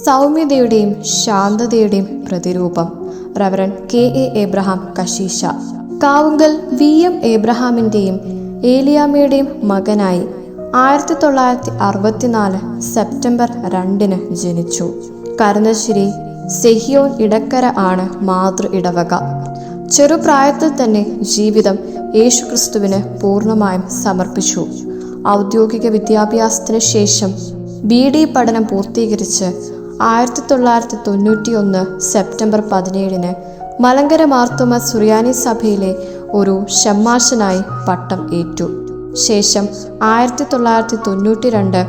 സൗമ്യതയുടെയും ശാന്തതയുടെയും പ്രതിരൂപം reverend K.A.. Abraham കശീശ. Kavungal VM. എബ്രഹാമിൻ്റെയും ഏലിയാമ്മയുടെയും മകനായി 1964 September 2 ജനിച്ചു. കരുണശ്ശേരി സെഹിയോൻ ഇടക്കര ആണ് മാതൃ ഇടവക. ചെറുപ്രായത്തിൽ തന്നെ ജീവിതം യേശുക്രിസ്തുവിന് പൂർണ്ണമായും സമർപ്പിച്ചു. ഔദ്യോഗിക വിദ്യാഭ്യാസത്തിന് ശേഷം ബി.ഡി. പഠനം പൂർത്തീകരിച്ച് 1991 സെപ്റ്റംബർ 17 മലങ്കര മാർത്തോമ സുറിയാനി സഭയിലെ ഒരു ഷമ്മാശനായി പട്ടം ഏറ്റു. ശേഷം 1992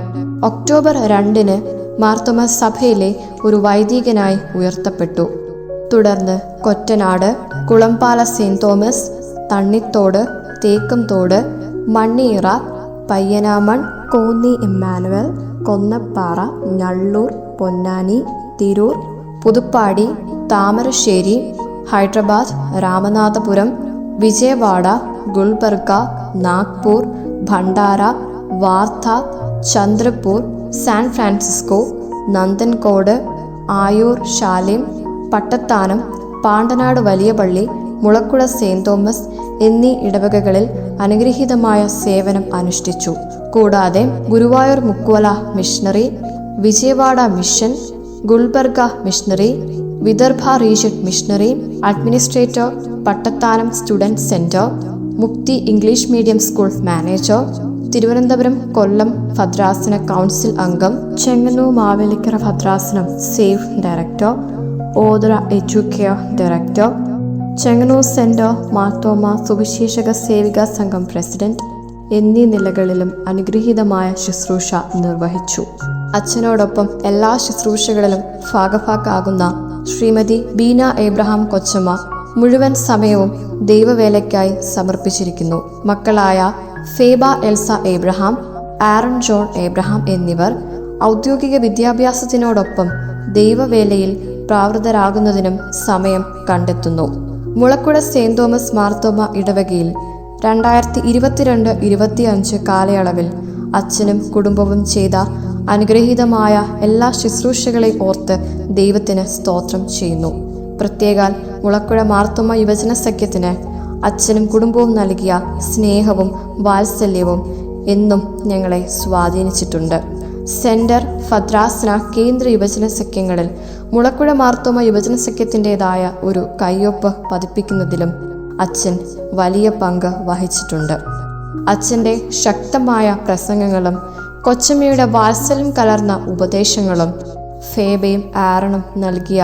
ഒക്ടോബർ 2 മാർത്തോമ സഭയിലെ ഒരു വൈദികനായി ഉയർത്തപ്പെട്ടു. തുടർന്ന് Kottanad, Kulampala Saint Thomas, Thannithode, Thekkumthode, Manniyara, Payyanamon, Konni Immanuel, Konnappara, Njallur, Ponnani, Tirur, Puthuppadi, Thamarassery, Hyderabad, Ramanathapuram, Vijayawada, Gulbarga, Nagpur, Bhandara, Wardha, Chandrapur, San Francisco, Nanthancode, Ayur, Salem, Pattathanam, Pandanad വലിയ പള്ളി, മുളക്കുഴ സെന്റ് തോമസ് എന്നീ ഇടവകകളിൽ അനുഗ്രഹീതമായ സേവനം അനുഷ്ഠിച്ചു. കൂടാതെ Guruvayur Mukkola missionary, Vijayawada mission, Gulbarga missionary, Vidarbha region missionary administrator, Pattathanam student centre, Mukti English medium school manager, Thiruvananthapuram Kollam ഭദ്രാസന കൗൺസിൽ അംഗം, ചെങ്ങന്നൂർ മാവേലിക്കര ഭദ്രാസനം safe director, Othera Educare director, Chengannur centre Marthoma സുവിശേഷക സേവിക സംഘം പ്രസിഡന്റ് എന്നീ നിലകളിലും അനുഗ്രഹീതമായ ശുശ്രൂഷ നിർവഹിച്ചു. അച്ഛനോടൊപ്പം എല്ലാ ശുശ്രൂഷകളിലും ഭാഗഭാക്കാകുന്ന ശ്രീമതി ബീന എബ്രഹാം കൊച്ചമ്മ മുഴുവൻ സമയവും ദൈവവേലയ്ക്കായി സമർപ്പിച്ചിരിക്കുന്നു. മക്കളായ Phoebe Elsa Abraham, Aaron John Abraham എന്നിവർ ഔദ്യോഗിക വിദ്യാഭ്യാസത്തിനോടൊപ്പം ദൈവവേലയിൽ പ്രാവൃതരാകുന്നതിനും സമയം കണ്ടെത്തുന്നു. മുളക്കുഴ സെന്റ് തോമസ് മാർത്തോമ ഇടവകയിൽ 2022-25 കാലയളവിൽ അച്ഛനും കുടുംബവും ചെയ്ത അനുഗ്രഹീതമായ എല്ലാ ശുശ്രൂഷകളെ ഓർത്ത് ദൈവത്തിന് സ്തോത്രം ചെയ്യുന്നു. പ്രത്യേകാൽ മുളക്കുഴ മാർത്തോമ യുവജന സഖ്യത്തിന് അച്ഛനും കുടുംബവും നൽകിയ സ്നേഹവും വാത്സല്യവും എന്നും ഞങ്ങളെ സ്വാധീനിച്ചിട്ടുണ്ട്. സെന്റർ, ഭദ്രാസന, കേന്ദ്ര യുവജന സഖ്യങ്ങളിൽ മുളക്കുഴ മാർത്തോമ യുവജന സഖ്യത്തിൻ്റെതായ ഒരു കയ്യൊപ്പ് പതിപ്പിക്കുന്നതിലും അച്ഛൻ വലിയ പങ്ക് വഹിച്ചിട്ടുണ്ട്. അച്ഛൻ്റെ ശക്തമായ പ്രസംഗങ്ങളും കൊച്ചമ്മയുടെ വാത്സല്യം കലർന്ന ഉപദേശങ്ങളും ഫേബയും ആറണും നൽകിയ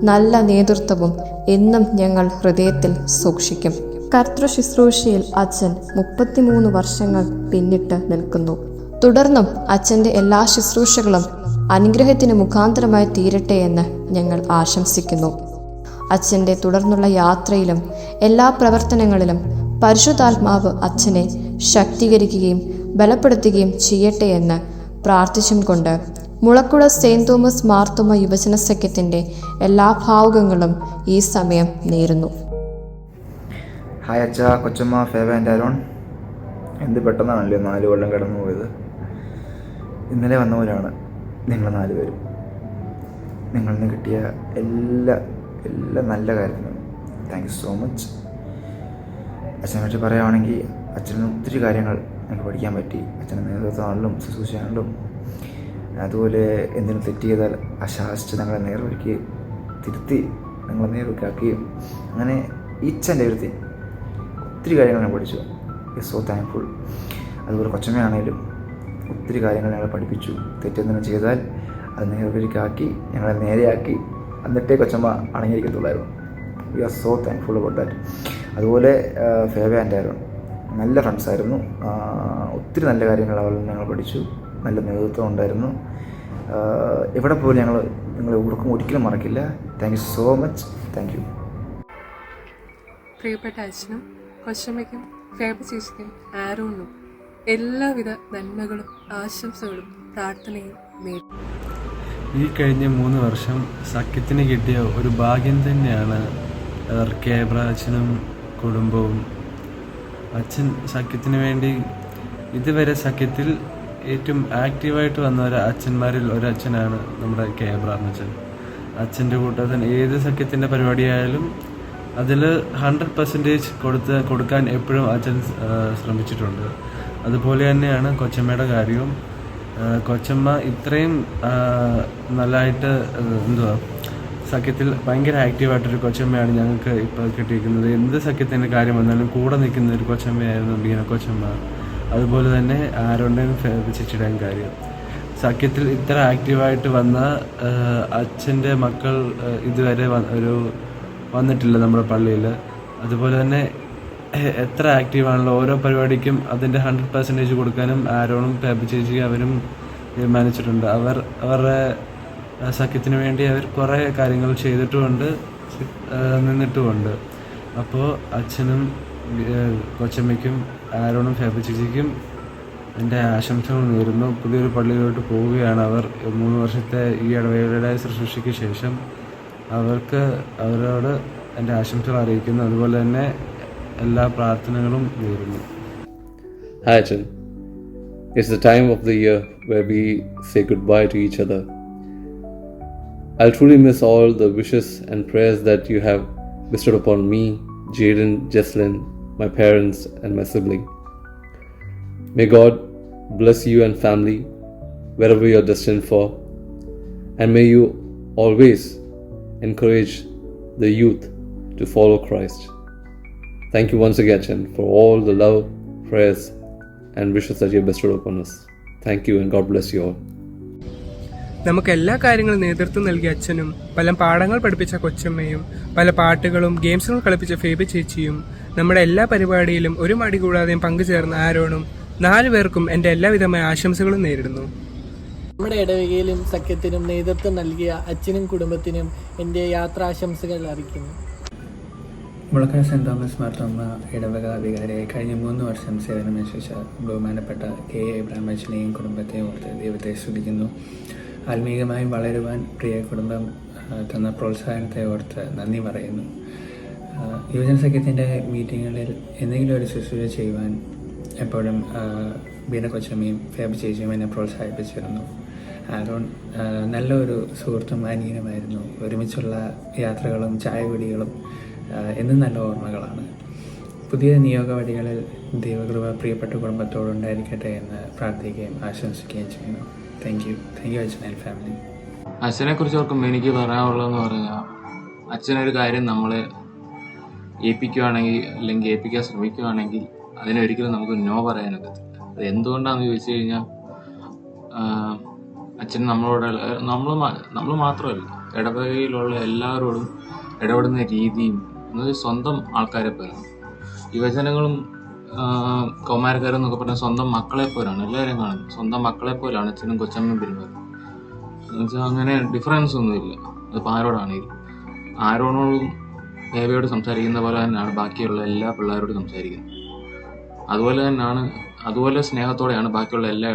നല്ല നേതൃത്വവും എന്നും ഞങ്ങൾ ഹൃദയത്തിൽ സൂക്ഷിക്കും. കർത്തൃ ശുശ്രൂഷയിൽ അച്ഛൻ 33 വർഷങ്ങൾ പിന്നിട്ട് നിൽക്കുന്നു. തുടർന്നും അച്ഛൻ്റെ എല്ലാ ശുശ്രൂഷകളും അനുഗ്രഹത്തിന് മുഖാന്തരമായി തീരട്ടെ എന്ന് ഞങ്ങൾ ആശംസിക്കുന്നു. അച്ഛൻ്റെ തുടർന്നുള്ള യാത്രയിലും എല്ലാ പ്രവർത്തനങ്ങളിലും പരിശുദ്ധാത്മാവ് അച്ഛനെ ശക്തീകരിക്കുകയും ബലപ്പെടുത്തുകയും ചെയ്യട്ടെ എന്ന് പ്രാർത്ഥിച്ചും കൊണ്ട് മുളക്കുഴ സെന്റ് തോമസ് മാർത്തോമ യുവജന സഖ്യത്തിൻ്റെ എല്ലാ ഭാവുകങ്ങളും ഈ സമയം നേരുന്നു. ഹായ് അച്ഛ, കൊച്ചമ്മ, ഫേബ ആൻഡ് ആരോൺ. എന്ത് പെട്ടെന്നാണല്ലേ 4 കൊല്ലം കടന്നു പോയത്. ഇന്നലെ വന്നവരാണ് നിങ്ങൾ 4 പേരും. നിങ്ങളിൽ നിന്ന് കിട്ടിയ എല്ലാ നല്ല കാര്യത്തിനും താങ്ക് യു സോ മച്ച്. അച്ഛനെ പറ്റി പറയുകയാണെങ്കിൽ അച്ഛന് ഒത്തിരി കാര്യങ്ങൾ ഞങ്ങൾക്ക് പഠിക്കാൻ പറ്റി. അച്ഛൻ്റെ നേതൃത്വമാണെങ്കിലും ശുശ്രൂഷയാണെങ്കിലും അതുപോലെ എന്തെങ്കിലും തെറ്റ് ചെയ്താൽ അശാസിച്ച് ഞങ്ങളെ നേർവഴിക്ക് തിരുത്തി ഞങ്ങളെ നേർവഴിക്കാക്കുകയും അങ്ങനെ ഈച്ച് ആൻഡ് എവരിത്തിങ് ഒത്തിരി കാര്യങ്ങൾ ഞാൻ പഠിച്ചു. So thankful. അതുപോലെ കൊച്ചമ്മയാണേലും ഒത്തിരി കാര്യങ്ങൾ ഞങ്ങളെ പഠിപ്പിച്ചു. തെറ്റെന്തെങ്കിലും ചെയ്താൽ അത് നേർവഴിക്കാക്കി ഞങ്ങളെ നേരെയാക്കി എന്നിട്ടേ കൊച്ചമ്മ അടങ്ങിയിരിക്കത്തുള്ളായിരുന്നു. We are so thankful about that. അതുപോലെ ഫേബ ആൻഡ് ആരോൺ നല്ല ഫ്രണ്ട്സായിരുന്നു. ഒത്തിരി നല്ല കാര്യങ്ങൾ അവരിൽ ഞങ്ങൾ പഠിച്ചു. നല്ല നേതൃത്വം ഉണ്ടായിരുന്നു. എവിടെ പോലും നിങ്ങളെ ഒരിക്കലും മറക്കില്ല. Thank you so much. Thank you. പ്രിയപ്പെട്ട അച്ഛനും കൊച്ചമ്മയ്ക്കും ഫേബ ചേച്ചിക്കും ആരോണിനും എല്ലാവിധ നന്മകളും ആശംസകളും പ്രാർത്ഥനയും നേടും. ഈ കഴിഞ്ഞ 3 വർഷം സഖ്യത്തിന് കിട്ടിയ ഒരു ഭാഗ്യം തന്നെയാണ് കേബ്ര അച്ഛനും കുടുംബവും. അച്ഛൻ സഖ്യത്തിന് വേണ്ടി ഇതുവരെ സഖ്യത്തിൽ ഏറ്റവും ആക്റ്റീവായിട്ട് വന്ന ഒരു അച്ഛന്മാരിൽ ഒരച്ഛനാണ് നമ്മുടെ കെ എബ്രഹാം അച്ഛൻ. അച്ഛൻ്റെ കൂട്ടത്തിൽ ഏത് സഖ്യത്തിൻ്റെ പരിപാടിയായാലും അതിൽ 100% കൊടുക്കാൻ എപ്പോഴും അച്ഛൻ ശ്രമിച്ചിട്ടുണ്ട്. അതുപോലെ തന്നെയാണ് കൊച്ചമ്മയുടെ കാര്യവും. കൊച്ചമ്മ ഇത്രയും നല്ലതായിട്ട് സഖ്യത്തിൽ ഭയങ്കര ആക്റ്റീവായിട്ടൊരു കൊച്ചമ്മയാണ് ഞങ്ങൾക്ക് ഇപ്പോൾ കിട്ടിയിരിക്കുന്നത്. എന്ത് സഖ്യത്തിൻ്റെ കാര്യം വന്നാലും കൂടെ നിൽക്കുന്ന ഒരു കൊച്ചമ്മയായിരുന്നു ബീന കൊച്ചമ്മ. അതുപോലെ തന്നെ ആരോടെയും ചേച്ചിയുടെയും കാര്യം. സഖ്യത്തിൽ ഇത്ര ആക്റ്റീവായിട്ട് വന്ന അച്ഛൻ്റെ മക്കൾ ഇതുവരെ വന്നിട്ടില്ല നമ്മുടെ പള്ളിയിൽ. അതുപോലെ തന്നെ എത്ര ആക്റ്റീവാണല്ലോ, ഓരോ പരിപാടിക്കും അതിൻ്റെ 100% കൊടുക്കാനും ആരോണും പേപ്പ ചേച്ചി അവരും തീരുമാനിച്ചിട്ടുണ്ട്. അവരുടെ സഖ്യത്തിന് വേണ്ടി അവർ കുറേ കാര്യങ്ങൾ ചെയ്തിട്ടുമുണ്ട്, നിന്നിട്ടുമുണ്ട്. അപ്പോൾ അച്ഛനും കൊച്ചമ്മയ്ക്കും ആരോണും പേപ്പ ചേച്ചിക്കും എൻ്റെ ആശംസകൾ നേരുന്നു. പുതിയൊരു പള്ളിയിലോട്ട് പോവുകയാണ് അവർ. 3 വർഷത്തെ ഈ ഇടവേളയുടെ ശുശ്രൂഷയ്ക്ക് ശേഷം അവരോട് എൻ്റെ ആശംസകൾ അറിയിക്കുന്നു. അതുപോലെ തന്നെ എല്ലാ പ്രാർത്ഥനകളും നേരുന്നു. Hi Achan, it's the time of the year where we say goodbye to each other. I'll truly miss all the wishes and prayers that you have bestowed upon me, Jaden, Jesslyn, my parents and my sibling. May God bless you and family wherever you're destined for, and may you always encourage the youth to follow Christ. Thank you once again, Achan, for all the love, prayers and wishes that you have bestowed upon us. Thank you and God bless you all. നമുക്ക് എല്ലാ കാര്യങ്ങളും നേതൃത്വം നൽകിയ അച്ഛനും പല പാഠങ്ങൾ പഠിപ്പിച്ച കൊച്ചമ്മയും പല പാട്ടുകളും ഗെയിംസുകൾ കളിപ്പിച്ച ഫേബി ചേച്ചിയും നമ്മുടെ എല്ലാ പരിപാടിയിലും ഒരു മടി കൂടാതെയും പങ്കുചേർന്ന ആരോണും 4 പേർക്കും എൻ്റെ എല്ലാവിധമായ ആശംസകളും നേരിടുന്നു. നമ്മുടെ ഇടവകയിലും സഖ്യത്തിനും നേതൃത്വം നൽകിയ അച്ഛനും കുടുംബത്തിനും എൻ്റെ യാത്രാശംസകൾ അറിയിക്കുന്നു. മുളക്കര സെൻറ് തോമസ് മാർത്തോമ്മ ഇടവക വികാരിയായി കഴിഞ്ഞ 3 വർഷം സേവനമനുഷ്ഠിച്ച ബഹുമാനപ്പെട്ട കെ എബ്രഹാം അച്ഛനെയും കുടുംബത്തെയും ഓർത്ത് ദൈവത്തെ സ്തുതിക്കുന്നു. ആത്മീയമായി വളരുവാൻ പ്രിയ കുടുംബം തന്ന പ്രോത്സാഹനത്തെ ഓർത്ത് നന്ദി പറയുന്നു. യുവജന സഖ്യത്തിൻ്റെ മീറ്റിങ്ങുകളിൽ എന്തെങ്കിലും ഒരു ശുശ്രൂഷ ചെയ്യുവാൻ എപ്പോഴും ബീന കൊച്ചമ്മയും ഫേബ ചേച്ചിയും എന്നെ പ്രോത്സാഹിപ്പിച്ചിരുന്നു. ആരോൺ നല്ലൊരു സുഹൃത്തും അനിയനുമായിരുന്നു. ഒരുമിച്ചുള്ള യാത്രകളും ചായകുടികളും എന്നും നല്ല ഓർമ്മകളാണ്. പുതിയ നിയോഗവഴികളിൽ ദൈവകൃപ പ്രിയപ്പെട്ട കുടുംബത്തോടുണ്ടായിരിക്കട്ടെ എന്ന് പ്രാർത്ഥിക്കുകയും ആശംസിക്കുകയും ചെയ്യുന്നു. താങ്ക് യു അച്ഛൻ ആൻഡ് ഫാമിലി. അച്ഛനെ കുറിച്ച് ഓർക്കുമ്പോൾ എനിക്ക് പറയാനുള്ളതെന്ന് പറഞ്ഞാൽ, അച്ഛനൊരു കാര്യം നമ്മളെ ഏൽപ്പിക്കുകയാണെങ്കിൽ അല്ലെങ്കിൽ ഏൽപ്പിക്കാൻ ശ്രമിക്കുകയാണെങ്കിൽ അതിനൊരിക്കലും നമുക്ക് നോ പറയാനൊക്കത്തില്ല. അത് എന്തുകൊണ്ടാണെന്ന് ചോദിച്ചു കഴിഞ്ഞാൽ, അച്ഛൻ നമ്മളോട് നമ്മൾ മാത്രമല്ല ഇടവകയിലുള്ള എല്ലാവരോടും ഇടപെടുന്ന രീതിയും എന്നത് സ്വന്തം ആൾക്കാരെ പോലാണ്. യുവജനങ്ങളും കൗമാരക്കാരും എന്നൊക്കെ പറഞ്ഞാൽ സ്വന്തം മക്കളെ പോലാണ് എല്ലാവരും കാണുന്നത്. സ്വന്തം മക്കളെ പോലാണ് അച്ഛനും കൊച്ചമ്മയും പെരുമാറുന്നത്. എന്നുവെച്ചാൽ അങ്ങനെ ഡിഫറൻസ് ഒന്നുമില്ല. അതിപ്പോൾ ആരോടാണെങ്കിലും ആരോടും ബേബിയോട് സംസാരിക്കുന്ന പോലെ തന്നെയാണ് ബാക്കിയുള്ള എല്ലാ പിള്ളേരോടും സംസാരിക്കുന്നത്. അതുപോലെ സ്നേഹത്തോടെയാണ് ബാക്കിയുള്ള എല്ലാ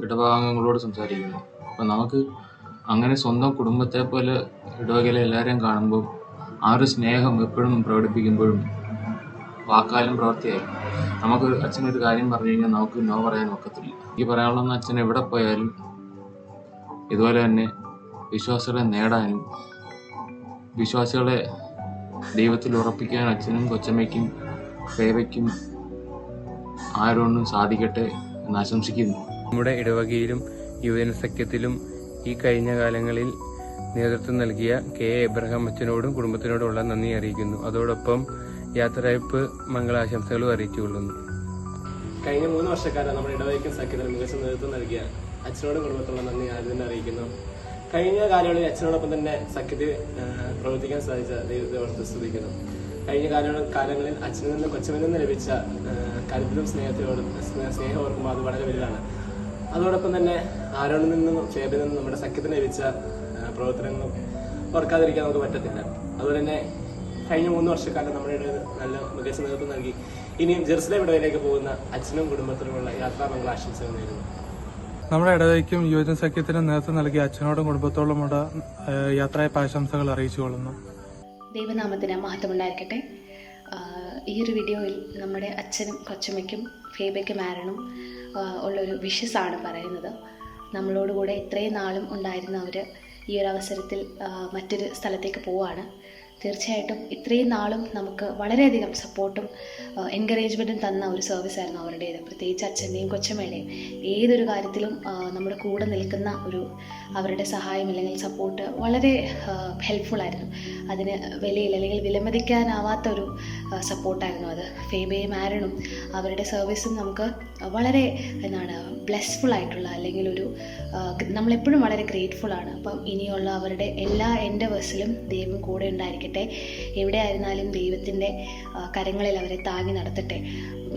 ഇടഭാഗങ്ങളോട് സംസാരിക്കുന്നത്. അപ്പം നമുക്ക് അങ്ങനെ സ്വന്തം കുടുംബത്തെ പോലെ ഇടവകയിലെ എല്ലാവരെയും കാണുമ്പോൾ ആ ഒരു സ്നേഹം എപ്പോഴും പ്രകടിപ്പിക്കുമ്പോഴും വാക്കാലും പ്രവൃത്തിയായാലും നമുക്ക് അച്ഛനൊരു കാര്യം പറഞ്ഞു കഴിഞ്ഞാൽ നമുക്ക് നോ പറയാൻ ഒക്കത്തില്ല. ഈ പറയാനുള്ളതെന്ന് അച്ഛൻ എവിടെ പോയാലും ഇതുപോലെ തന്നെ വിശ്വാസികളെ നേടാനും വിശ്വാസികളെ ദൈവത്തിൽ ഉറപ്പിക്കാൻ അച്ഛനും കൊച്ചമ്മയ്ക്കും സേവയ്ക്കും ആരോടും സാധിക്കട്ടെ എന്ന് ആശംസിക്കുന്നു. നമ്മുടെ ഇടവകയിലും യുവജന സഖ്യത്തിലും ഈ കഴിഞ്ഞ കാലങ്ങളിൽ നേതൃത്വം നൽകിയ കെ എബ്രഹാം അച്ഛനോടും കുടുംബത്തിനോടുമുള്ള നന്ദി അറിയിക്കുന്നു. അതോടൊപ്പം യാത്രയയപ്പ് മംഗളാശംസകളും അറിയിച്ചുകൊള്ളുന്നു. കഴിഞ്ഞ 3 വർഷക്കാലം നമ്മുടെ ഇടവകയ്ക്കും സഖ്യത്തിനും മികച്ച നേതൃത്വം നൽകിയ അച്ഛനോടും കുടുംബത്തിനുള്ള നന്ദി ആദ്യം തന്നെ അറിയിക്കുന്നു. കഴിഞ്ഞ കാലങ്ങളിൽ അച്ഛനോടൊപ്പം തന്നെ സഖ്യത്തിൽ പ്രവർത്തിക്കാൻ സാധിച്ച ദൈവത്തെ ഓർത്ത് സ്തുതിക്കുന്നു. കഴിഞ്ഞ കാലങ്ങളിൽ അച്ഛനിൽ നിന്ന് കൊച്ചമ്മയിൽ നിന്ന് ലഭിച്ച കരുതലും സ്നേഹം ഓർക്കുമ്പോൾ അത് വളരെ വലുതാണ്. അതോടൊപ്പം തന്നെ ആരോണിൽ നിന്നും ചേബിൽ നിന്നും നമ്മുടെ സഖ്യത്തിന് ലഭിച്ച പ്രവർത്തനങ്ങളും ഓർക്കാതിരിക്കാൻ നമുക്ക് പറ്റത്തില്ല. അതുപോലെ തന്നെ കഴിഞ്ഞ 3 വർഷക്കാലം നമ്മുടെ ഇടയിൽ നല്ല മികച്ച നേതൃത്വം നൽകി ഇനിയും ജെറുസലേം ഇടവയിലേക്ക് പോകുന്ന അച്ഛനും കുടുംബത്തിനുമുള്ള യാത്രാമംഗള ആശംസകൾ നേരുന്നു. നമ്മുടെ ഇടവകയ്ക്കും യുവജന സഖ്യത്തിനും നേതൃത്വം നൽകിയ അച്ഛനോടും കുടുംബത്തോടുമുള്ള യാത്രയയപ്പ് ആശംസകൾ അറിയിച്ചുകൊള്ളുന്നു. ദൈവനാമത്തിന് മഹത്വമുണ്ടായിരിക്കട്ടെ. ഈ ഒരു വീഡിയോയിൽ നമ്മുടെ അച്ഛനും കൊച്ചമ്മയ്ക്കും ഫേബയ്ക്കും ആരോണും ഉള്ളൊരു വിഷസാണ് പറയുന്നത്. നമ്മളോടുകൂടെ ഇത്രയും നാളും ഉണ്ടായിരുന്നവർ ഈ ഒരു അവസരത്തിൽ മറ്റൊരു സ്ഥലത്തേക്ക് പോവുകയാണ്. തീർച്ചയായിട്ടും ഇത്രയും നാളും നമുക്ക് വളരെയധികം സപ്പോർട്ടും എൻകറേജ്മെൻറ്റും തന്ന ഒരു സർവീസായിരുന്നു അവരുടേത്. പ്രത്യേകിച്ച് അച്ഛൻ്റെയും കൊച്ചമ്മയുടെയും ഏതൊരു കാര്യത്തിലും നമ്മുടെ കൂടെ നിൽക്കുന്ന ഒരു അവരുടെ സഹായം അല്ലെങ്കിൽ സപ്പോർട്ട് വളരെ ഹെൽപ്ഫുള്ളായിരുന്നു. അതിന് വിലയില്ല അല്ലെങ്കിൽ വിലമതിക്കാനാവാത്ത ഒരു സപ്പോർട്ടായിരുന്നു അത്. ഫേബയും ആരോണും അവരുടെ സർവീസും നമുക്ക് വളരെ ബ്ലെസ്ഫുൾ ആയിട്ടുള്ള അല്ലെങ്കിൽ ഒരു നമ്മളെപ്പോഴും വളരെ ഗ്രേറ്റ്ഫുള്ളാണ്. അപ്പം ഇനിയുള്ള അവരുടെ എല്ലാ എൻഡവേഴ്സിലും ദൈവം കൂടെ ഉണ്ടായിരിക്കട്ടെ. എവിടെയായിരുന്നാലും ദൈവത്തിൻ്റെ കരങ്ങളിൽ അവരെ താങ്ങി നടത്തട്ടെ.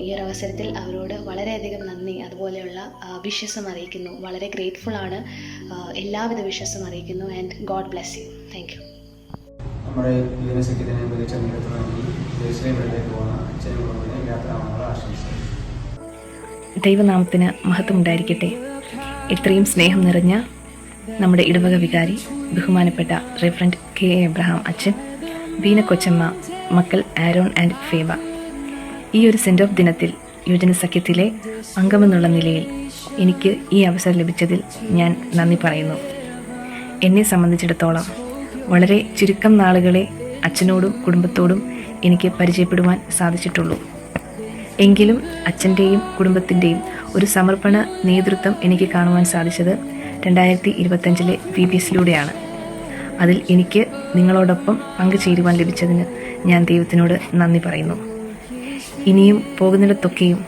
ഈ ഒരു അവസരത്തിൽ അവരോട് വളരെയധികം നന്ദി, അതുപോലെയുള്ള വിശ്വസം അറിയിക്കുന്നു. വളരെ ഗ്രേറ്റ്ഫുള്ളാണ്. എല്ലാവിധ വിശ്വസം അറിയിക്കുന്നു. And God bless U. Thank you. നമ്മുടെ യുവനസഖ്യത്തിന് മികച്ച നേതൃത്വം നൽകി ജെറുസലേമിലേക്ക് പോകുന്ന അച്ഛനും കുടുംബത്തിനും യാത്രാമംഗള ആശംസകൾ. ദൈവനാമത്തിന് മഹത്വമുണ്ടായിരിക്കട്ടെ. ഇത്രയും സ്നേഹം നിറഞ്ഞ നമ്മുടെ ഇടവക വികാരി ബഹുമാനപ്പെട്ട റെവറൻഡ് കെ എബ്രഹാം അച്ഛൻ, ബീന കൊച്ചമ്മ, മക്കൾ ആരോൺ ആൻഡ് ഫേബ, ഈ ഒരു സെൻഡ് ഓഫ് ദിനത്തിൽ യുവജന സഖ്യത്തിലെ അംഗമെന്നുള്ള നിലയിൽ എനിക്ക് ഈ അവസരം ലഭിച്ചതിൽ ഞാൻ നന്ദി പറയുന്നു. എന്നെ സംബന്ധിച്ചിടത്തോളം വളരെ ചുരുക്കം നാളുകളെ അച്ഛനോടും കുടുംബത്തോടും എനിക്ക് പരിചയപ്പെടുവാൻ സാധിച്ചിട്ടുള്ളൂ. എങ്കിലും അച്ഛൻ്റെയും കുടുംബത്തിൻ്റെയും ഒരു സമർപ്പണ നേതൃത്വം എനിക്ക് കാണുവാൻ സാധിച്ചത് 2025 VBSലൂടെയാണ്. അതിൽ എനിക്ക് നിങ്ങളോടൊപ്പം പങ്കുചേരുവാൻ ലഭിച്ചതിന് ഞാൻ ദൈവത്തിനോട് നന്ദി പറയുന്നു. ഇനിയും പോകുന്നിടത്തൊക്കെയും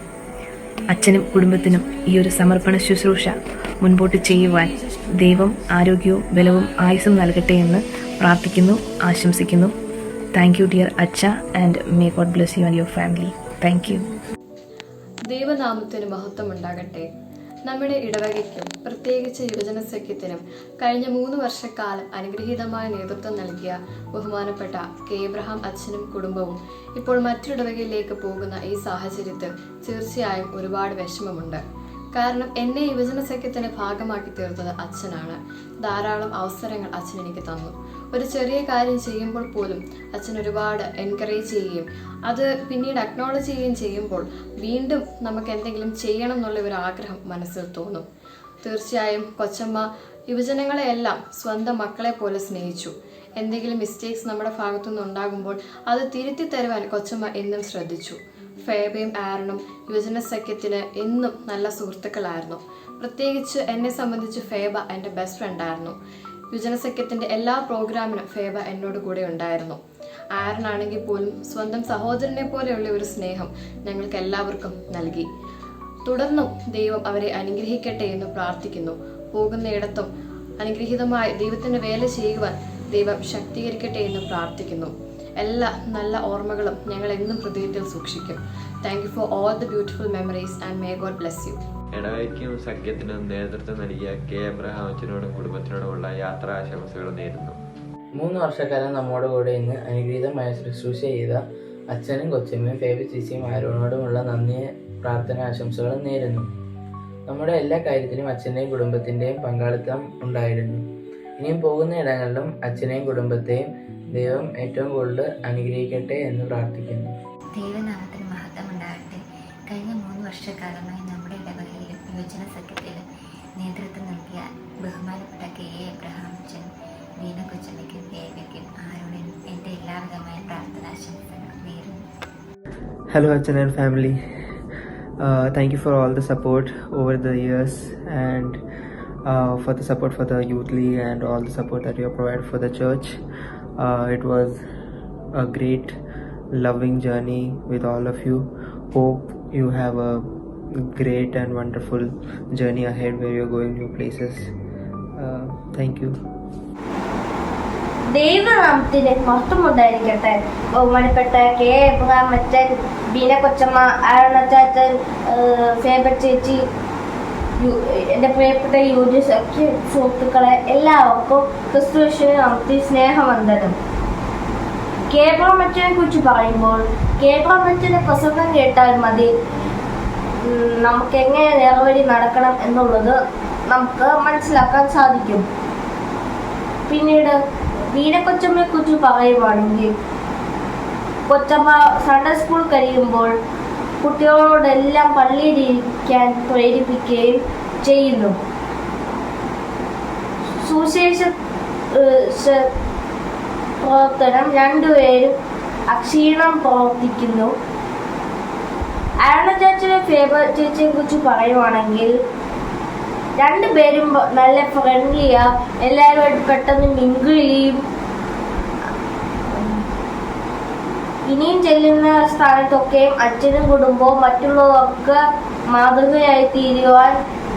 അച്ഛനും കുടുംബത്തിനും ഈ ഒരു സമർപ്പണ ശുശ്രൂഷ മുൻപോട്ട് ചെയ്യുവാൻ ദൈവം ആരോഗ്യവും ബലവും ആയുസ്സും നൽകട്ടെ എന്ന് പ്രാർത്ഥിക്കുന്നു, ആശംസിക്കുന്നു. താങ്ക് യു ഡിയർ അച്ഛ, and may God bless you and your family. Thank you. ദൈവനാമത്തിന് മഹത്വം ഉണ്ടാകട്ടെ. നമ്മുടെ ഇടവകയ്ക്കും പ്രത്യേകിച്ച് യുവജന സഖ്യത്തിനും കഴിഞ്ഞ 3 വർഷക്കാലം അനുഗ്രഹീതമായ നേതൃത്വം നൽകിയ ബഹുമാനപ്പെട്ട കെ എബ്രഹാം അച്ഛനും കുടുംബവും ഇപ്പോൾ മറ്റൊരിടവകയിലേക്ക് പോകുന്ന ഈ സാഹചര്യത്തിൽ തീർച്ചയായും ഒരുപാട് വിഷമമുണ്ട്. കാരണം എന്നെ യുവജന സഖ്യത്തിന് ഭാഗമാക്കി തീർത്തത് അച്ഛനാണ്. ധാരാളം അവസരങ്ങൾ അച്ഛൻ എനിക്ക് തന്നു. ഒരു ചെറിയ കാര്യം ചെയ്യുമ്പോൾ പോലും അച്ഛൻ ഒരുപാട് എൻകറേജ് ചെയ്യുകയും അത് പിന്നീട് അക്നോളജ് ചെയ്യുകയും ചെയ്യുമ്പോൾ വീണ്ടും നമുക്ക് എന്തെങ്കിലും ചെയ്യണം എന്നുള്ള ഒരു ആഗ്രഹം മനസ്സിൽ തോന്നും. തീർച്ചയായും കൊച്ചമ്മ യുവജനങ്ങളെയെല്ലാം സ്വന്തം മക്കളെ പോലെ സ്നേഹിച്ചു. എന്തെങ്കിലും മിസ്റ്റേക്സ് നമ്മുടെ ഭാഗത്തുനിന്ന് ഉണ്ടാകുമ്പോൾ അത് തിരുത്തി തരുവാൻ കൊച്ചമ്മ എന്നും ശ്രദ്ധിച്ചു. ഫേബയും ആരോണും യുവജന സഖ്യത്തിന് എന്നും നല്ല സുഹൃത്തുക്കളായിരുന്നു. പ്രത്യേകിച്ച് എന്നെ സംബന്ധിച്ച് ഫേബ എൻ്റെ ബെസ്റ്റ് ഫ്രണ്ടായിരുന്നു. യുവജന സഖ്യത്തിൻ്റെ എല്ലാ പ്രോഗ്രാമിനും ഫേബ എന്നോട് കൂടെ ഉണ്ടായിരുന്നു. ആരോണാണെങ്കിൽ പോലും സ്വന്തം സഹോദരനെ പോലെയുള്ള ഒരു സ്നേഹം ഞങ്ങൾക്ക് എല്ലാവർക്കും നൽകി. തുടർന്നും ദൈവം അവരെ അനുഗ്രഹിക്കട്ടെ എന്ന് പ്രാർത്ഥിക്കുന്നു. പോകുന്നയിടത്തും അനുഗ്രഹീതമായി ദൈവത്തിൻ്റെ വേല ചെയ്യുവാൻ ദൈവം ശക്തീകരിക്കട്ടെ എന്ന് പ്രാർത്ഥിക്കുന്നു. എല്ലാ നല്ല ഓർമ്മകളും ഞങ്ങൾ എന്നും ഹൃദയത്തിൽ സൂക്ഷിക്കും. Thank you for all the beautiful memories and may God bless you. ഇടവയ്ക്കും സഖ്യത്തിനും നേതൃത്വം നൽകിയ കെ എബ്രഹാം അച്ഛനോടും കുടുംബത്തിനോടുമുള്ള യാത്രാ ആശംസകൾ നേരുന്നു. 3 വർഷക്കാലം നമ്മോട് കൂടെ ഇന്ന് അനുഗ്രഹീതമായ ശുശ്രൂഷ ചെയ്ത അച്ഛനും കൊച്ചമ്മയും ഫേബ ചേച്ചിയും ആരോണോടുമുള്ള നന്ദി, പ്രാർത്ഥന, ആശംസകളും നേരുന്നു. നമ്മുടെ എല്ലാ കാര്യത്തിലും അച്ഛൻ്റെയും കുടുംബത്തിൻ്റെയും പങ്കാളിത്തം ഉണ്ടായിരുന്നു. ഇനിയും പോകുന്ന ഇടങ്ങളിലും അച്ഛനെയും കുടുംബത്തെയും ദൈവം ഏറ്റവും കൂടുതൽ അനുഗ്രഹിക്കട്ടെ എന്ന് പ്രാർത്ഥിക്കുന്നു. ദൈവനാമത്തിന് മഹത്വം ഉണ്ടാകട്ടെ. കഴിഞ്ഞ 3 വർഷക്കാലമായി നമ്മുടെ ഇടവകയിലും യുവജന സഖ്യത്തിലും നേതൃത്വം നൽകിയ ബഹുമാനപ്പെട്ട കെ എബ്രഹാം അച്ഛൻ, വീണ കൊച്ചമ്മയ്ക്കും ഫേബയ്ക്കും ആരോണിനും എൻ്റെ എല്ലാവിധമായ പ്രാർത്ഥനാശംസകൾ നേരുന്നു. Hello Achan and family. Thank you for all the support over the years and for the support for the youthly and all the support that you have provided for the church. It was a great loving journey with all of you. Hope you have a great and wonderful journey ahead where you're going new places. Thank you. ദൈവനാമത്തിന് മഹത്വമുണ്ടായിരിക്കട്ടെ. ബഹുമാനപ്പെട്ട K Abraham അച്ഛൻ, ബീന കൊച്ചമ്മ, ആരോണച്ചാച്ചൻ, ഫേബ ചേച്ചി, എൻ്റെ പ്രിയപ്പെട്ട യുവജന സഖ്യ സുഹൃത്തുക്കളെ എല്ലാവർക്കും ക്രിസ്തുവിനെ നാമത്തിൽ സ്നേഹവന്ദനം. കെ എബ്രഹാം അച്ഛനെ കുറിച്ച് പറയുമ്പോൾ, കെ എബ്രഹാം അച്ഛൻ്റെ പ്രസംഗം കേട്ടാൽ മതി നമുക്ക് എങ്ങനെ നേർവഴി നടക്കണം എന്നുള്ളത് നമുക്ക് മനസ്സിലാക്കാൻ സാധിക്കും. പിന്നീട് വീണ കൊച്ചമ്മയെ കുറിച്ച് പറയുവാണെങ്കിൽ, കൊച്ചമ്മ സൺഡേ സ്കൂൾ കഴിയുമ്പോൾ കുട്ടികളോടെല്ലാം പള്ളിയിലിരിക്കാൻ പ്രേരിപ്പിക്കുകയും ചെയ്യുന്നു. സുശേഷ പ്രവർത്തനം രണ്ടുപേരും അക്ഷീണം പ്രവർത്തിക്കുന്നു. അരുണ ചേച്ചിയെ ഫേബർ ചേച്ചിയെ കുറിച്ച് പറയുവാണെങ്കിൽ രണ്ടുപേരും നല്ല ഫ്രണ്ട്ലിയാ, എല്ലാവരുമായിട്ട് പെട്ടെന്ന് മിങ്കിൾ ചെയ്യും. ഇനിയും ചെല്ലുന്ന സ്ഥാനത്തൊക്കെയും അച്ഛനും കുടുംബവും മറ്റുള്ളവർക്ക് മാതൃകയായി തീരുവാൻ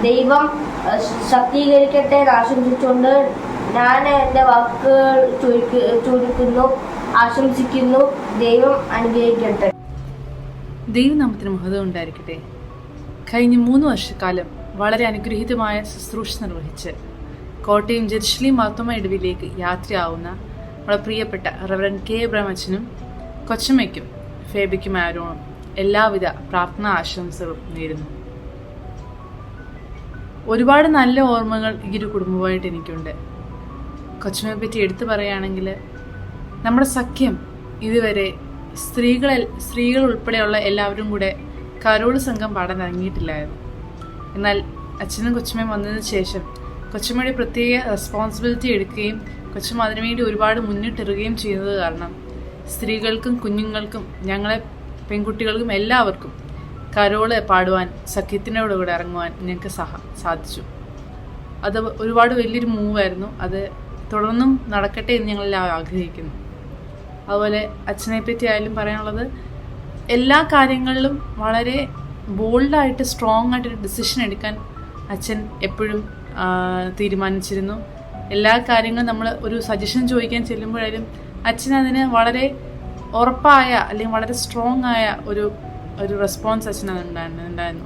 ദൈവം ശക്തീകരിക്കട്ടെ എന്ന് ആശംസിച്ചുകൊണ്ട് ഞാൻ എൻ്റെ വാക്കുകൾ ചുരുക്കുന്നു, ആശംസിക്കുന്നു. ദൈവം അനുഗ്രഹിക്കട്ടെ. ദൈവനാമത്തിന് മഹത്വം ഉണ്ടായിരിക്കട്ടെ. കഴിഞ്ഞ 3 വർഷക്കാലം വളരെ അനുഗ്രഹീതമായ ശുശ്രൂഷ നിർവഹിച്ച് കോട്ടയം ജെറുസലേം മാർത്തോമാ ഇടവയിലേക്ക് യാത്രയാവുന്ന നമ്മുടെ പ്രിയപ്പെട്ട റവറൻഡ് കെ എബ്രഹാം അച്ഛനും കൊച്ചമ്മയ്ക്കും ഫേബയ്ക്കും ആരോണും എല്ലാവിധ പ്രാർത്ഥനാ ആശംസകളും നേരുന്നു. ഒരുപാട് നല്ല ഓർമ്മകൾ ഈ ഒരു കുടുംബമായിട്ട് എനിക്കുണ്ട്. കൊച്ചമ്മയെ പറ്റി എടുത്തു പറയുകയാണെങ്കിൽ നമ്മുടെ സഖ്യം ഇതുവരെ സ്ത്രീകൾ ഉൾപ്പെടെയുള്ള എല്ലാവരും കൂടെ കരോള് സംഘം പാടാൻ ഇറങ്ങിയിട്ടില്ലായിരുന്നു. എന്നാൽ അച്ഛനും കൊച്ചമ്മയും വന്നതിന് ശേഷം കൊച്ചമ്മയുടെ പ്രത്യേക റെസ്പോൺസിബിലിറ്റി എടുക്കുകയും കൊച്ചമ്മ അതിനുവേണ്ടി ഒരുപാട് മുന്നിട്ടിറുകയും ചെയ്യുന്നത് കാരണം സ്ത്രീകൾക്കും കുഞ്ഞുങ്ങൾക്കും ഞങ്ങളെ പെൺകുട്ടികൾക്കും എല്ലാവർക്കും കരോള് പാടുവാൻ സഖ്യത്തിനോടുകൂടെ ഇറങ്ങുവാൻ ഞങ്ങൾക്ക് സാധിച്ചു. അത് ഒരുപാട് വലിയൊരു മൂവായിരുന്നു. അത് തുടർന്നും നടക്കട്ടെ എന്ന് ഞങ്ങളെല്ലാം ആഗ്രഹിക്കുന്നു. അതുപോലെ അച്ഛനെ പറ്റി ആയാലും പറയാനുള്ളത്, എല്ലാ കാര്യങ്ങളിലും വളരെ ബോൾഡായിട്ട് സ്ട്രോങ് ആയിട്ടൊരു ഡിസിഷൻ എടുക്കാൻ അച്ഛൻ എപ്പോഴും തീരുമാനിച്ചിരുന്നു. എല്ലാ കാര്യങ്ങളും നമ്മൾ ഒരു സജഷൻ ചോദിക്കാൻ ചെല്ലുമ്പോഴായാലും അച്ഛൻ അതിന് വളരെ ഉറപ്പായ അല്ലെങ്കിൽ വളരെ സ്ട്രോങ് ആയ ഒരു റെസ്പോൺസ് അച്ഛനത് ഉണ്ടായിരുന്നു.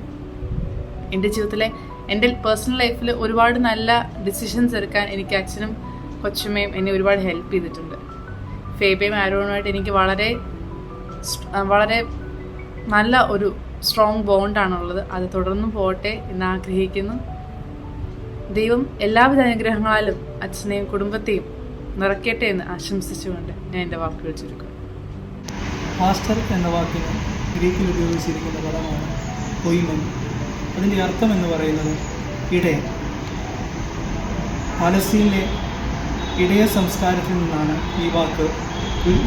എൻ്റെ ജീവിതത്തിലെ എൻ്റെ പേഴ്സണൽ ലൈഫിൽ ഒരുപാട് നല്ല ഡിസിഷൻസ് എടുക്കാൻ എനിക്ക് അച്ഛനും കൊച്ചമ്മയും എന്നെ ഒരുപാട് ഹെൽപ്പ് ചെയ്തിട്ടുണ്ട്. ഫേബയും ആരോണുമായിട്ട് എനിക്ക് വളരെ വളരെ നല്ല ഒരു സ്ട്രോങ് ബോണ്ടാണുള്ളത്. അത് തുടർന്നും പോകട്ടെ എന്ന് ആഗ്രഹിക്കുന്നു. ദൈവം എല്ലാവിധ അനുഗ്രഹങ്ങളാലും അച്ഛനെയും കുടുംബത്തെയും നിറയ്ക്കട്ടെ എന്ന് ആശംസിച്ചുകൊണ്ട് ഞാൻ എൻ്റെ വാക്കുകൾ ചുരുക്കുന്നു. പാസ്റ്റർ എന്ന വാക്കിന് ഗ്രീക്കിൽ ഉപയോഗിച്ചിരിക്കുന്ന പദമാണ് പൊയ്മൻ. അതിൻ്റെ അർത്ഥം എന്ന് പറയുന്നത് ഇടയൻ. പാലസ്തീനിലെ ഇടയ സംസ്കാരത്തിൽ നിന്നാണ് ഈ വാക്ക്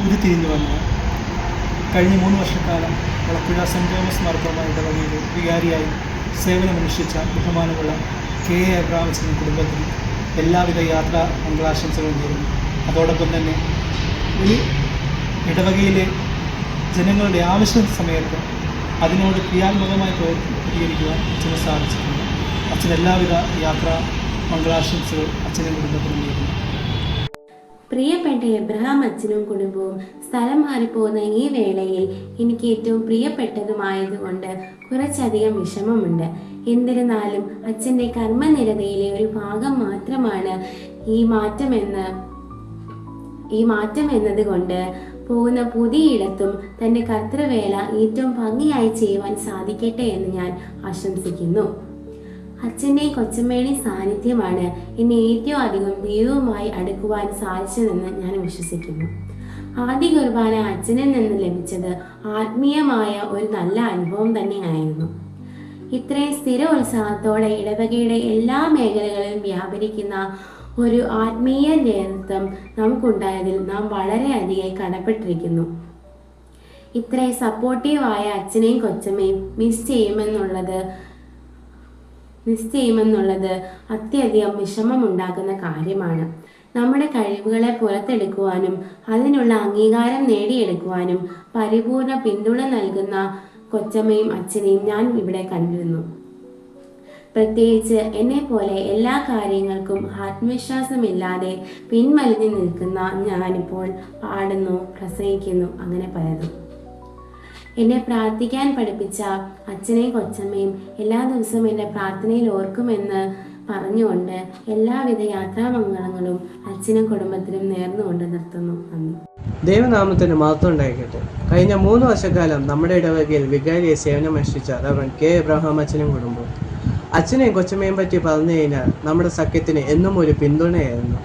ഉരുത്തിരിഞ്ഞു വന്നത്. കഴിഞ്ഞ 3 വർഷക്കാലം വളപ്പുഴ സെൻറ് തോമസ് മാർത്തോമാ ഇടവകയിൽ വികാരിയായി സേവനമനുഷ്ഠിച്ച ബഹുമാനമുള്ള കെ എ എബ്രഹാം അച്ഛനും കുടുംബത്തിനും എല്ലാവിധ യാത്രാ മംഗളാശംസകളും നേരുന്നു. അതോടൊപ്പം തന്നെ ഈ ഇടവകയിലെ ജനങ്ങളുടെ ആവശ്യ സമയത്ത് അതിനോട് ക്രിയാത്മകമായി പ്രതികരിക്കുവാൻ അച്ഛന് സാധിച്ചിട്ടുണ്ട്. അച്ഛൻ എല്ലാവിധ യാത്രാ മംഗളാശംസകൾ അച്ഛനും കുടുംബത്തിനും നേരുന്നു. പ്രിയപ്പെട്ട എബ്രഹാം അച്ഛനും കുടുംബവും സ്ഥലം മാറിപ്പോകുന്ന ഈ വേളയിൽ എനിക്ക് ഏറ്റവും പ്രിയപ്പെട്ടതുമായതുകൊണ്ട് കുറച്ചധികം വിഷമമുണ്ട്. എന്നിരുന്നാലും അച്ഛൻ്റെ കർമ്മനിരതയിലെ ഒരു ഭാഗം മാത്രമാണ് ഈ മാറ്റം എന്നതുകൊണ്ട് പോകുന്ന പുതിയിടത്തും തൻ്റെ കർത്തൃവേല ഏറ്റവും ഭംഗിയായി ചെയ്യുവാൻ സാധിക്കട്ടെ എന്ന് ഞാൻ ആശംസിക്കുന്നു. അച്ഛൻ്റെയും കൊച്ചമ്മയുടെയും സാന്നിധ്യമാണ് എന്നെ ഏറ്റവും അധികം ദൈവവുമായി അടുക്കുവാൻ സാധിച്ചതെന്ന് ഞാൻ വിശ്വസിക്കുന്നു. ആദ്യ കുർബാന അച്ഛനിൽ നിന്ന് ലഭിച്ചത് ആത്മീയമായ ഒരു നല്ല അനുഭവം തന്നെയായിരുന്നു. ഇത്രയും സ്ഥിര ഉത്സാഹത്തോടെ ഇടവകയുടെ എല്ലാ മേഖലകളിലും വ്യാപരിക്കുന്ന ഒരു ആത്മീയ നേതൃത്വം നമുക്കുണ്ടായതിൽ നാം വളരെയധികം കടപ്പെട്ടിരിക്കുന്നു. ഇത്രയും സപ്പോർട്ടീവായ അച്ഛനെയും കൊച്ചമ്മയും മിസ് ചെയ്യുമെന്നുള്ളത് അത്യധികം വിഷമമുണ്ടാക്കുന്ന കാര്യമാണ്. നമ്മുടെ കഴിവുകളെ പുറത്തെടുക്കുവാനും അതിനുള്ള അംഗീകാരം നേടിയെടുക്കുവാനും പരിപൂർണ പിന്തുണ നൽകുന്ന കൊച്ചമ്മയും അച്ഛനെയും ഞാൻ ഇവിടെ കണ്ടിരുന്നു. പ്രത്യേകിച്ച് എന്നെ പോലെ എല്ലാ കാര്യങ്ങൾക്കും ആത്മവിശ്വാസമില്ലാതെ പിൻവലിഞ്ഞു നിൽക്കുന്ന ഞാനിപ്പോൾ പാടുന്നു, പ്രസംഗിക്കുന്നു, അങ്ങനെ പലതും. എന്നെ പ്രാർത്ഥിക്കാൻ പഠിപ്പിച്ച അച്ഛനെയും കൊച്ചമ്മയും എല്ലാ ദിവസവും എൻ്റെ പ്രാർത്ഥനയിൽ ഓർക്കുമെന്ന് പറഞ്ഞുകൊണ്ട് എല്ലാവിധ യാത്രാമംഗളങ്ങളും അച്ഛനും കുടുംബത്തിനും നേർന്നുകൊണ്ട് നിർത്തുന്നു. നന്ദി. ദൈവനാമത്തിന് മഹത്വം ഉണ്ടായിരിക്കട്ടെ. കഴിഞ്ഞ 3 വർഷക്കാലം നമ്മുടെ ഇടവകയിൽ വികാരിയെ സേവനമനുഷ്ഠിച്ച റവറൻഡ് കെ എബ്രഹാം അച്ഛനും കുടുംബവും. അച്ഛനെയും കൊച്ചമ്മയും പറ്റി പറഞ്ഞു കഴിഞ്ഞാൽ നമ്മുടെ സഖ്യത്തിന് എന്നും ഒരു പിന്തുണയായിരുന്നു.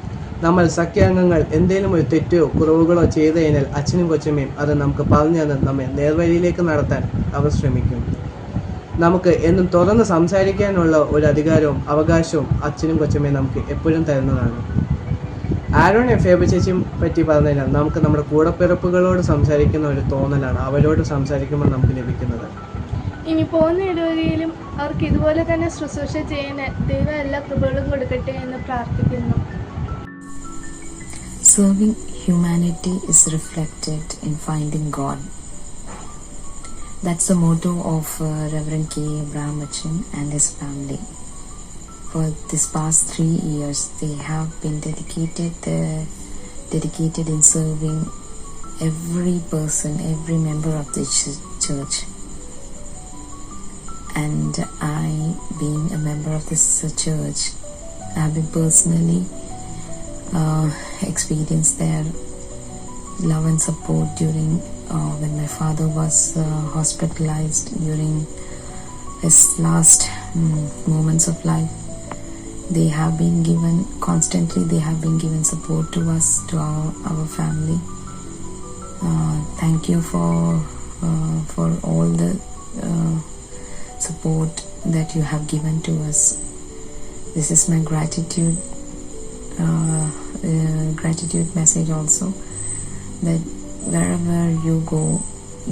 നമ്മൾ സഖ്യാംഗങ്ങൾ എന്തെങ്കിലും ഒരു തെറ്റോ കുറവുകളോ ചെയ്തു കഴിഞ്ഞാൽ അച്ഛനും കൊച്ചമ്മയും അത് നമുക്ക് പറഞ്ഞു തന്ന് നമ്മെ നേർവഴിയിലേക്ക് നടത്താൻ അവർ ശ്രമിക്കും. നമുക്ക് എന്നും തുറന്ന് സംസാരിക്കാനുള്ള ഒരു അധികാരവും അവകാശവും അച്ഛനും കൊച്ചമ്മയും നമുക്ക് എപ്പോഴും തരുന്നതാണ്. ആരോണും ഫേബ ചേച്ചിയും പറ്റി പറഞ്ഞു കഴിഞ്ഞാൽ നമുക്ക് നമ്മുടെ കൂടപ്പിറപ്പുകളോട് സംസാരിക്കുന്ന ഒരു തോന്നലാണ് അവരോട് സംസാരിക്കുമ്പോൾ നമുക്ക് ലഭിക്കുന്നത്. ഇനി പോകുന്ന ഇടവകയിലും അവർക്ക് ഇതുപോലെ തന്നെ ശുശ്രൂഷ ചെയ്യാൻ ദൈവം എല്ലാ കൃപകളും കൊടുക്കട്ടെ എന്ന് പ്രാർത്ഥിക്കുന്നു. Serving humanity is reflected in finding God. That's the motto of Reverend K. Abraham Achan and his family. For this past 3 years, they have been dedicated in serving every person, every member of the church. And I, being a member of this church, I have been personally experienced their love and support during when my father was hospitalized during his last moments of life. They have been given constantly. They have been given support to us, to our family. Thank you for all the support that you have given to us. This is my gratitude message also, that wherever you go,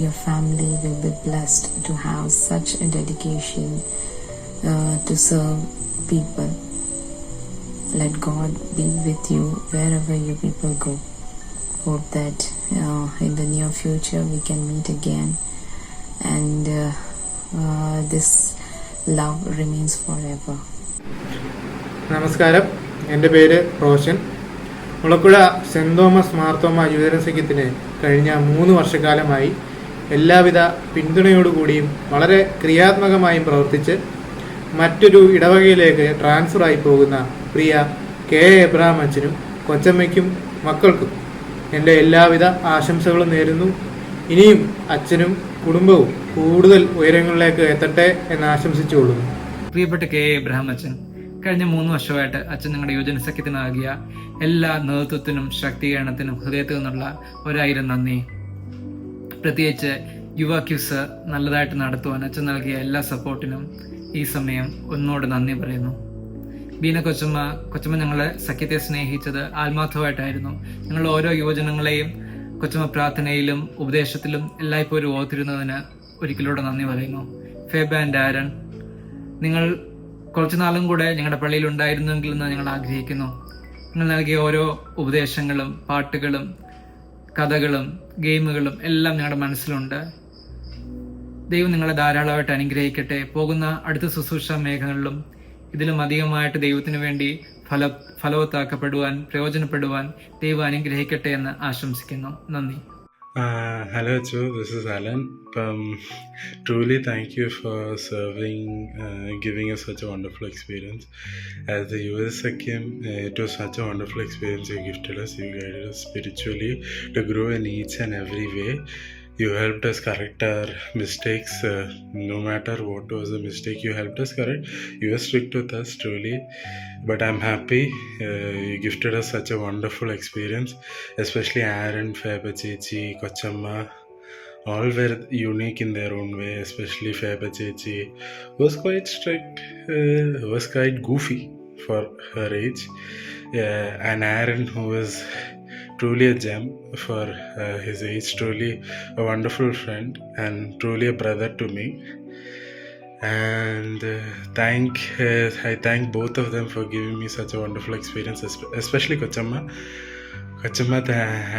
your family will be blessed to have such a dedication to serve people. Let God be with you wherever you people go. Hope that in the near future we can meet again, and this love remains forever. നമസ്കാരം, എൻ്റെ പേര് Roshan. Mulakuzha cent Thomas Marthoma യുവജന സഖ്യത്തിന് കഴിഞ്ഞ 3 വർഷക്കാലമായി എല്ലാവിധ പിന്തുണയോടുകൂടിയും വളരെ ക്രിയാത്മകമായും പ്രവർത്തിച്ച് മറ്റൊരു ഇടവകയിലേക്ക് ട്രാൻസ്ഫറായി പോകുന്ന പ്രിയ കെ എബ്രഹാം അച്ഛനും കൊച്ചമ്മയ്ക്കും മക്കൾക്കും എൻ്റെ എല്ലാവിധ ആശംസകളും നേരുന്നു. ഇനിയും അച്ഛനും കുടുംബവും കൂടുതൽ ഉയരങ്ങളിലേക്ക് എത്തട്ടെ എന്ന് ആശംസിച്ചുകൊള്ളുന്നു. പ്രിയപ്പെട്ട കെ എബ്രഹാം അച്ഛൻ, കഴിഞ്ഞ 3 വർഷമായിട്ട് അച്ഛൻ നിങ്ങളുടെ യുവജന സഖ്യത്തിനാകിയ എല്ലാ നേതൃത്വത്തിനും ശാക്തീകരണത്തിനും ഹൃദയത്തിൽ നിന്നുള്ള 1000 നന്ദി. പ്രത്യേകിച്ച് യുവ ക്യൂസ് നല്ലതായിട്ട് നടത്തുവാൻ അച്ഛൻ നൽകിയ എല്ലാ സപ്പോർട്ടിനും ഈ സമയം ഒന്നോട് നന്ദി പറയുന്നു. ബീന കൊച്ചമ്മ ഞങ്ങളെ സഖ്യത്തെ സ്നേഹിച്ചത് ആത്മാർത്ഥമായിട്ടായിരുന്നു. ഞങ്ങൾ ഓരോ യുവജനങ്ങളെയും കൊച്ചമ്മ പ്രാർത്ഥനയിലും ഉപദേശത്തിലും എല്ലായ്പ്പോഴും ഓർത്തിരുന്നതിന് ഒരിക്കലൂടെ നന്ദി പറയുന്നു. ഫേബ ആൻഡ് ആരൺ, നിങ്ങൾ കുറച്ചുനാളും കൂടെ ഞങ്ങളുടെ പള്ളിയിൽ ഉണ്ടായിരുന്നെങ്കിൽ എന്ന് ഞങ്ങൾ ആഗ്രഹിക്കുന്നു. നിങ്ങൾ നൽകിയ ഓരോ ഉപദേശങ്ങളും പാട്ടുകളും കഥകളും ഗെയിമുകളും എല്ലാം ഞങ്ങളുടെ മനസ്സിലുണ്ട്. ദൈവം നിങ്ങളെ ധാരാളമായിട്ട് അനുഗ്രഹിക്കട്ടെ. പോകുന്ന അടുത്ത ശുശ്രൂഷ മേഖലകളിലും ഇതിലും അധികമായിട്ട് ദൈവത്തിന് വേണ്ടി ഫലവത്താക്കപ്പെടുവാൻ പ്രയോജനപ്പെടുവാൻ ദൈവം അനുഗ്രഹിക്കട്ടെ എന്ന് ആശംസിക്കുന്നു. നന്ദി. Hello, Joe. This is Alan. Truly, thank you for serving, giving us such a wonderful experience. As the US Sakyam, it was such a wonderful experience you gifted us. You guided us spiritually to grow in each and every way. You helped us correct our mistakes. No matter what was the mistake, you helped us correct. You were strict with us, truly. But I'm happy. You gifted us such a wonderful experience. Especially Aaron, Feba Chechi, Kochama. All were unique in their own way. Especially Feba Chechi was quite strict. Was quite goofy for her age. And Aaron, who was truly a gem for his age, truly a wonderful friend and truly a brother to me. And I thank both of them for giving me such a wonderful experience, especially Kochama.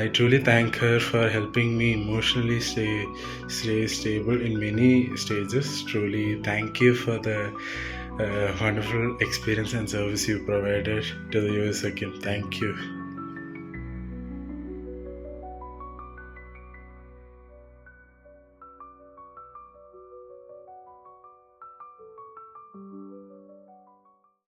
I truly thank her for helping me emotionally stay stable in many stages. Truly thank you for the wonderful experience and service you provided to the US Sakyam. Thank you.